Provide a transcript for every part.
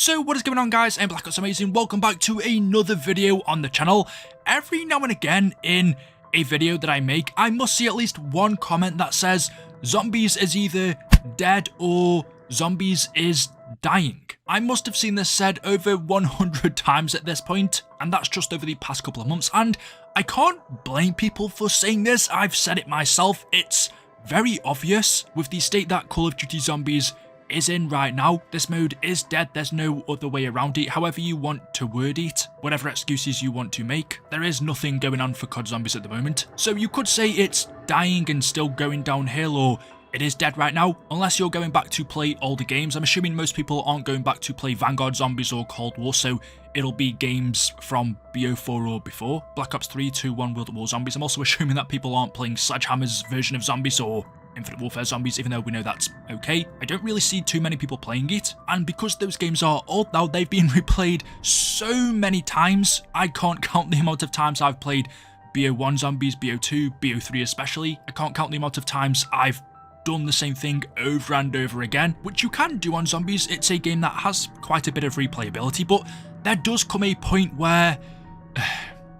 So what is going on, guys? I'm Black Ops Amazing. Welcome back to another video on the channel. Every now and again in a video that I make, I must see at least one comment that says zombies is either dead or zombies is dying. I must have seen this said over 100 times at this point, and that's just over the past couple of months, and I can't blame people for saying this. I've said it myself. It's very obvious with the state that Call of Duty Zombies is in right now. This mode is dead. There's no other way around it. However you want to word it, whatever excuses you want to make, there is nothing going on for COD Zombies at the moment. So you could say it's dying and still going downhill, or it is dead right now, unless you're going back to play older games. I'm assuming most people aren't going back to play Vanguard Zombies or Cold War, so it'll be games from BO4 or before. Black Ops 3, 2, 1, World at War Zombies. I'm also assuming that people aren't playing Sledgehammer's version of Zombies or Infinite Warfare Zombies, even though we know that's okay. I don't really see too many people playing it, and because those games are old now, they've been replayed so many times. I can't count the amount of times I've played BO1 Zombies, BO2, BO3 especially. I can't count the amount of times I've done the same thing over and over again, which you can do on Zombies. It's a game that has quite a bit of replayability, but there does come a point where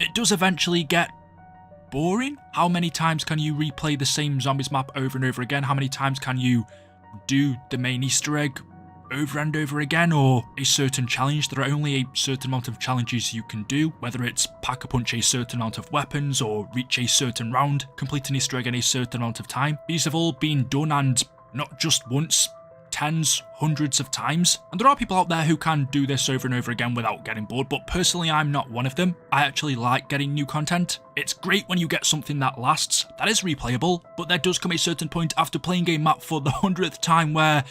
it does eventually get boring. How many times can you replay the same Zombies map over and over again? How many times can you do the main Easter egg over and over again, or a certain challenge? There are only a certain amount of challenges you can do, whether it's pack-a-punch a certain amount of weapons or reach a certain round, complete an Easter egg in a certain amount of time. These have all been done, and not just once, tens, hundreds of times. And there are people out there who can do this over and over again without getting bored, but personally I'm not one of them. I actually like getting new content. It's great when you get something that lasts, that is replayable, but there does come a certain point after playing a map for the 100th time where,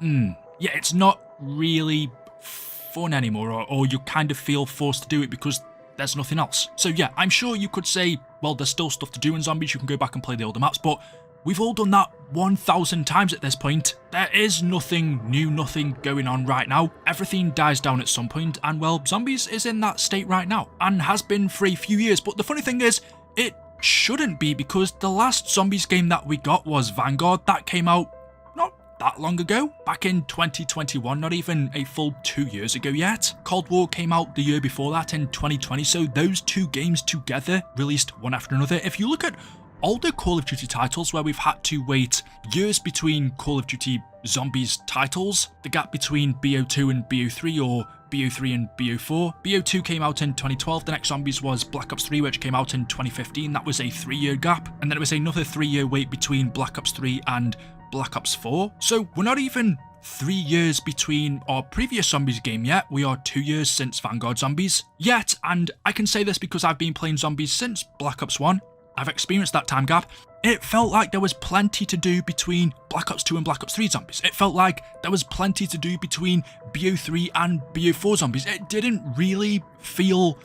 yeah, it's not really fun anymore, or you kind of feel forced to do it because there's nothing else. So yeah, I'm sure you could say, well, there's still stuff to do in Zombies, you can go back and play the older maps, but we've all done that 1,000 times at this point. There is nothing new, nothing going on right now. Everything dies down at some point, and well, Zombies is in that state right now, and has been for a few years. But the funny thing is, it shouldn't be, because the last Zombies game that we got was Vanguard. That came out not that long ago, back in 2021, not even a full 2 years ago yet. Cold War came out the year before that in 2020, so those two games together, released one after another. If you look at older Call of Duty titles where we've had to wait years between Call of Duty Zombies titles, the gap between BO2 and BO3, or BO3 and BO4. BO2 came out in 2012, the next Zombies was Black Ops 3, which came out in 2015. That was a 3-year gap, and then it was another 3-year wait between Black Ops 3 and Black Ops 4. So we're not even 3 years between our previous Zombies game yet. We are 2 years since Vanguard Zombies yet, and I can say this because I've been playing Zombies since Black Ops 1. I've experienced that time gap. It felt like there was plenty to do between Black Ops 2 and Black Ops 3 Zombies. It felt like there was plenty to do between BO3 and BO4 Zombies. It didn't really feel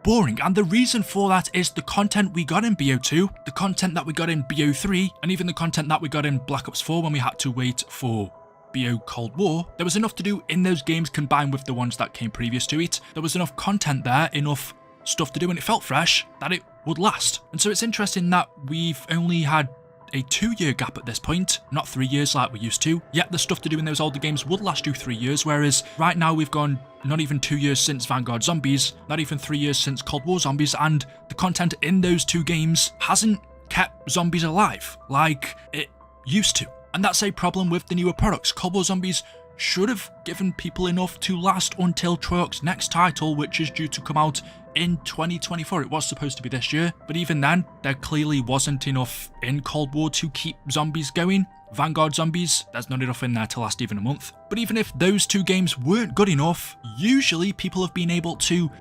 boring, and the reason for that is the content we got in BO2, the content that we got in BO3, and even the content that we got in Black Ops 4 when we had to wait for BO Cold War. There was enough to do in those games combined with the ones that came previous to it. There was enough content there, enough stuff to do, and it felt fresh, that it would last. And so it's interesting that we've only had a 2-year gap at this point, not 3 years like we used to. Yet the stuff to do in those older games would last you 3 years, whereas right now we've gone not even 2 years since Vanguard Zombies, not even 3 years since Cold War Zombies, and the content in those two games hasn't kept zombies alive like it used to. And that's a problem with the newer products. Cold War Zombies should have given people enough to last until Treyarch's next title, which is due to come out in 2024. It was supposed to be this year, but even then, there clearly wasn't enough in Cold War to keep zombies going. Vanguard Zombies, there's not enough in there to last even a month. But even if those two games weren't good enough, usually people have been able to,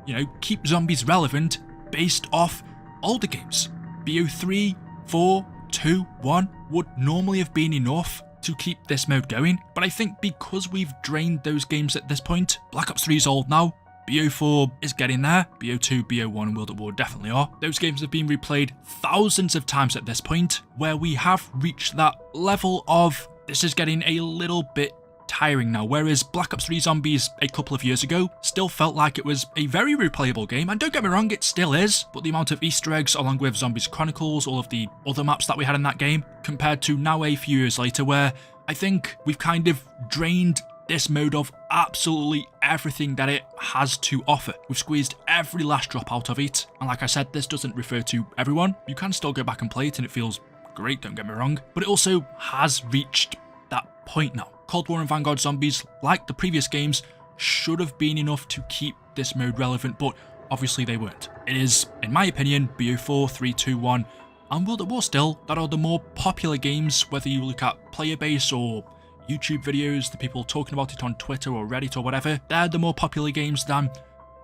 keep zombies relevant based off older games. BO3, 4, 2, 1 would normally have been enough to keep this mode going, but I think because we've drained those games at this point, Black Ops 3 is old now, BO4 is getting there, BO2, BO1 and World at War definitely are. Those games have been replayed thousands of times at this point, where we have reached that level of, this is getting a little bit tiring now, whereas Black Ops 3 Zombies a couple of years ago still felt like it was a very replayable game, and don't get me wrong, it still is, but the amount of Easter eggs along with Zombies Chronicles, all of the other maps that we had in that game, compared to now a few years later, where I think we've kind of drained this mode of absolutely everything that it has to offer. We've squeezed every last drop out of it, and like I said, this doesn't refer to everyone. You can still go back and play it and it feels great, don't get me wrong, but it also has reached that point now. Cold War and Vanguard Zombies, like the previous games, should have been enough to keep this mode relevant, but obviously they weren't. It is, in my opinion, BO4, 3, 2, 1, and World at War still that are the more popular games, whether you look at player base or YouTube videos, the people talking about it on Twitter or Reddit or whatever, they're the more popular games than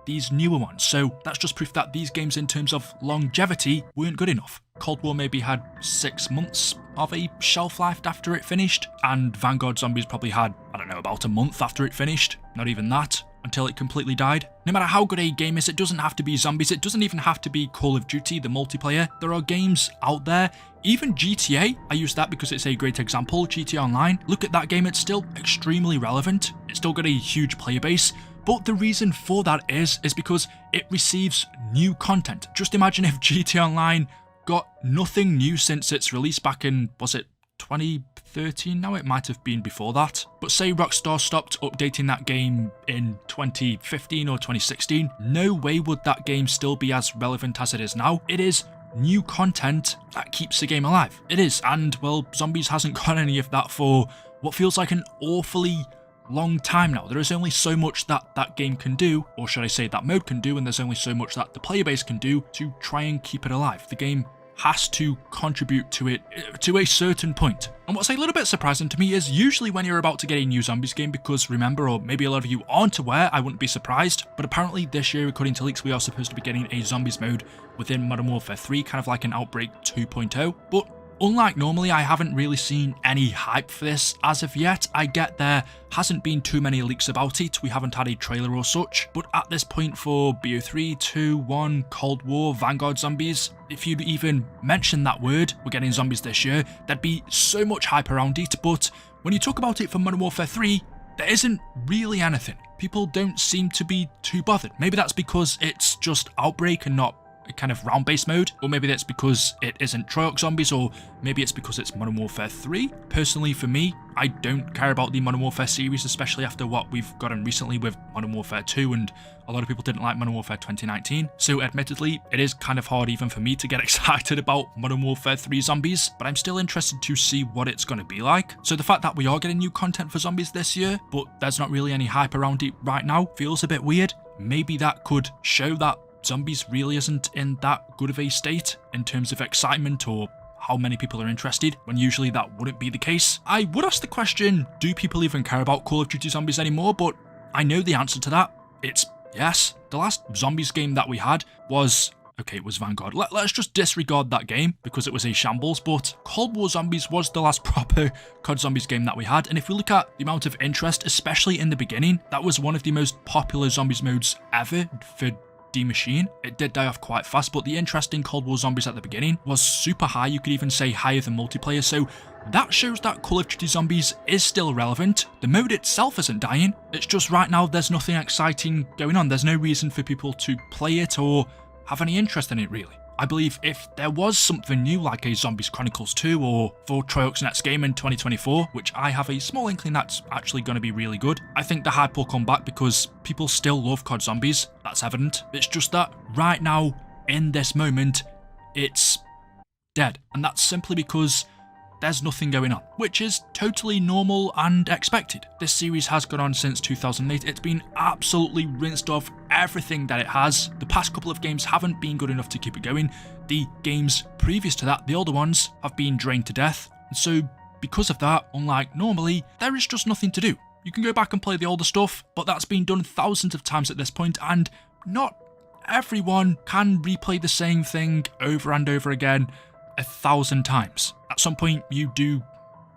these newer ones. So that's just proof that these games in terms of longevity weren't good enough. Cold War maybe had 6 months of a shelf life after it finished, and Vanguard Zombies probably had, I don't know, about a month after it finished. Not even that, until it completely died. No matter how good a game is, it doesn't have to be zombies, it doesn't even have to be Call of Duty, the multiplayer. There are games out there, even GTA, I use that because it's a great example, GTA Online. Look at that game, it's still extremely relevant, it's still got a huge player base, but the reason for that is because it receives new content. Just imagine if GTA Online got nothing new since its release back in, was it 2013 now? It might have been before that. But say Rockstar stopped updating that game in 2015 or 2016, no way would that game still be as relevant as it is now. It is new content that keeps the game alive. It is, and well, Zombies hasn't got any of that for what feels like an awfully long time now. There is only so much that that game can do, or should I say that mode can do, and there's only so much that the player base can do to try and keep it alive. The game has to contribute to it to a certain point. And what's a little bit surprising to me is usually when you're about to get a new Zombies game, because remember, or maybe a lot of you aren't aware, I wouldn't be surprised, but apparently this year, according to leaks, we are supposed to be getting a Zombies mode within Modern Warfare 3, kind of like an Outbreak 2.0, but unlike normally, I haven't really seen any hype for this as of yet. I get there hasn't been too many leaks about it, we haven't had a trailer or such, but at this point for BO3, 2, 1, Cold War, Vanguard Zombies, if you'd even mention that word, we're getting Zombies this year, there'd be so much hype around it, but when you talk about it for Modern Warfare 3, there isn't really anything. People don't seem to be too bothered. Maybe that's because it's just Outbreak and not a kind of round-based mode, or maybe that's because it isn't Treyarch Zombies, or maybe it's because it's Modern Warfare 3. Personally, for me, I don't care about the Modern Warfare series, especially after what we've gotten recently with Modern Warfare 2, and a lot of people didn't like Modern Warfare 2019. So admittedly, it is kind of hard even for me to get excited about Modern Warfare 3 Zombies, but I'm still interested to see what it's going to be like. So the fact that we are getting new content for Zombies this year, but there's not really any hype around it right now, feels a bit weird. Maybe that could show that Zombies really isn't in that good of a state in terms of excitement or how many people are interested, when usually that wouldn't be the case. I would ask the question, do people even care about Call of Duty Zombies anymore? But I know the answer to that. It's yes. The last Zombies game that we had was, okay, it was Vanguard. Let's just disregard that game because it was a shambles, but Cold War Zombies was the last proper COD Zombies game that we had, and if we look at the amount of interest, especially in the beginning, that was one of the most popular Zombies modes ever for D-Machine. It did die off quite fast, but the interest in Cold War Zombies at the beginning was super high. You could even say higher than multiplayer, so that shows that Call of Duty Zombies is still relevant. The mode itself isn't dying, it's just right now there's nothing exciting going on. There's no reason for people to play it or have any interest in it really. I believe if there was something new like a Zombies Chronicles 2 or for Treyarch's next game in 2024, which I have a small inkling that's actually going to be really good, I think the hype will come back because people still love COD Zombies, that's evident. It's just that right now, in this moment, it's dead. And that's simply because there's nothing going on, which is totally normal and expected. This series has gone on since 2008. It's been absolutely rinsed off everything that it has. The past couple of games haven't been good enough to keep it going. The games previous to that, the older ones, have been drained to death. And so because of that, unlike normally, there is just nothing to do. You can go back and play the older stuff, but that's been done thousands of times at this point, and not everyone can replay the same thing over and over again 1,000 times. At some point, you do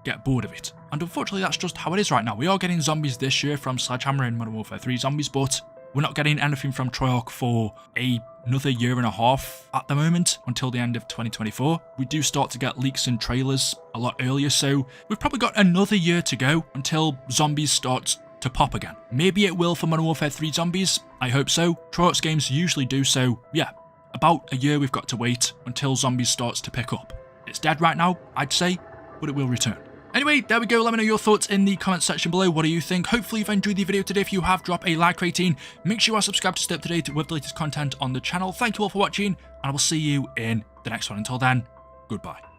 get bored of it. And unfortunately, that's just how it is right now. We are getting Zombies this year from Sledgehammer in Modern Warfare 3 Zombies, but we're not getting anything from Treyarch for another year and a half at the moment, until the end of 2024. We do start to get leaks and trailers a lot earlier, so we've probably got another year to go until Zombies starts to pop again. Maybe it will for Modern Warfare 3 Zombies. I hope so. Treyarch's games usually do, so yeah. About a year we've got to wait until Zombies starts to pick up. It's dead right now, I'd say, but it will return. Anyway, there we go. Let me know your thoughts in the comment section below. What do you think? Hopefully you've enjoyed the video today. If you have, drop a like rating. Make sure you are subscribed to stay up to date with the latest content on the channel. Thank you all for watching, and I will see you in the next one. Until then, goodbye.